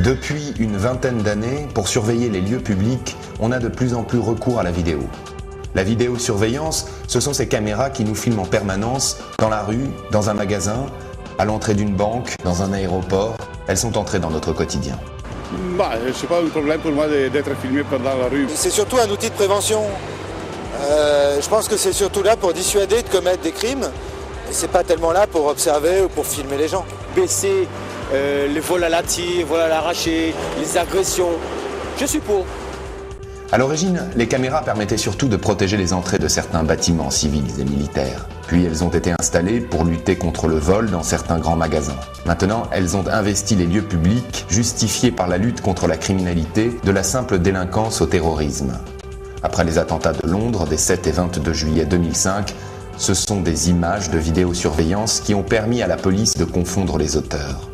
Depuis une vingtaine d'années, pour surveiller les lieux publics, on a de plus en plus recours à la vidéo. La vidéosurveillance, ce sont ces caméras qui nous filment en permanence, dans la rue, dans un magasin, à l'entrée d'une banque, dans un aéroport. Elles sont entrées dans notre quotidien. C'est pas un problème pour moi d'être filmé pendant la rue. C'est surtout un outil de prévention. Je pense que c'est surtout là pour dissuader de commettre des crimes. Et c'est pas tellement là pour observer ou pour filmer les gens. Baisser les vols à la tire, vols à l'arraché, les agressions. Je suis pour. À l'origine, les caméras permettaient surtout de protéger les entrées de certains bâtiments civils et militaires. Puis elles ont été installées pour lutter contre le vol dans certains grands magasins. Maintenant, elles ont investi les lieux publics, justifiés par la lutte contre la criminalité, de la simple délinquance au terrorisme. Après les attentats de Londres des 7 et 22 juillet 2005, ce sont des images de vidéosurveillance qui ont permis à la police de confondre les auteurs.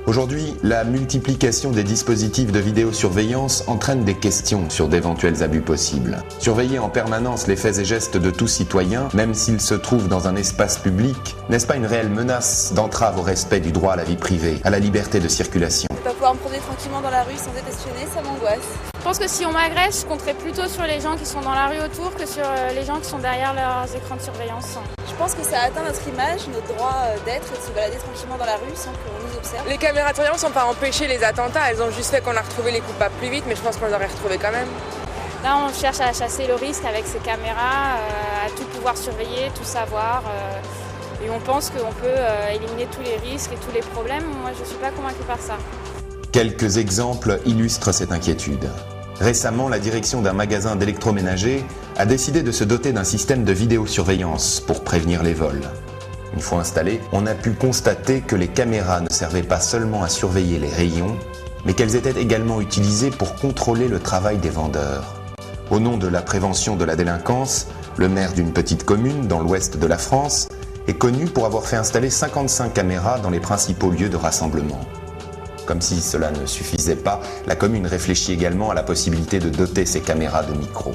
Aujourd'hui, la multiplication des dispositifs de vidéosurveillance entraîne des questions sur d'éventuels abus possibles. Surveiller en permanence les faits et gestes de tout citoyen, même s'ils se trouvent dans un espace public, n'est-ce pas une réelle menace d'entrave au respect du droit à la vie privée, à la liberté de circulation ? Ne pas pouvoir me promener tranquillement dans la rue sans être espionné, ça m'angoisse. Je pense que si on m'agresse, je compterais plutôt sur les gens qui sont dans la rue autour que sur les gens qui sont derrière leurs écrans de surveillance. Je pense que ça atteint notre image, notre droit d'être et de se balader tranquillement dans la rue sans qu'on nous observe. Les caméras de surveillance n'ont pas empêché les attentats, elles ont juste fait qu'on a retrouvé les coupables plus vite, mais je pense qu'on les aurait retrouvés quand même. Là, on cherche à chasser le risque avec ces caméras, à tout pouvoir surveiller, tout savoir. Et on pense qu'on peut éliminer tous les risques et tous les problèmes. Moi, je ne suis pas convaincue par ça. Quelques exemples illustrent cette inquiétude. Récemment, la direction d'un magasin d'électroménager a décidé de se doter d'un système de vidéosurveillance pour prévenir les vols. Une fois installées, on a pu constater que les caméras ne servaient pas seulement à surveiller les rayons, mais qu'elles étaient également utilisées pour contrôler le travail des vendeurs. Au nom de la prévention de la délinquance, le maire d'une petite commune dans l'ouest de la France est connu pour avoir fait installer 55 caméras dans les principaux lieux de rassemblement. Comme si cela ne suffisait pas, la commune réfléchit également à la possibilité de doter ces caméras de micros.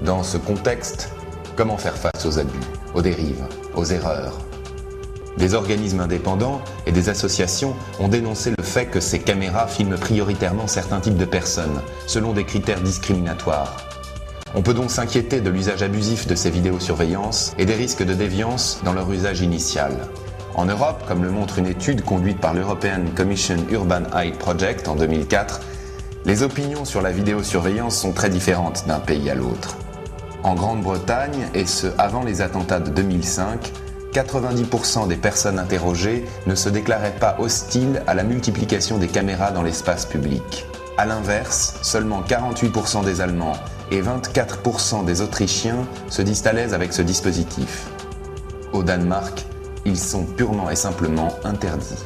Dans ce contexte, comment faire face aux abus, aux dérives, aux erreurs ? Des organismes indépendants et des associations ont dénoncé le fait que ces caméras filment prioritairement certains types de personnes, selon des critères discriminatoires. On peut donc s'inquiéter de l'usage abusif de ces vidéosurveillances et des risques de déviance dans leur usage initial. En Europe, comme le montre une étude conduite par l'European Commission Urban Eye Project en 2004, les opinions sur la vidéosurveillance sont très différentes d'un pays à l'autre. En Grande-Bretagne, et ce avant les attentats de 2005, 90% des personnes interrogées ne se déclaraient pas hostiles à la multiplication des caméras dans l'espace public. A l'inverse, seulement 48% des Allemands et 24% des Autrichiens se disent à l'aise avec ce dispositif. Au Danemark, ils sont purement et simplement interdits.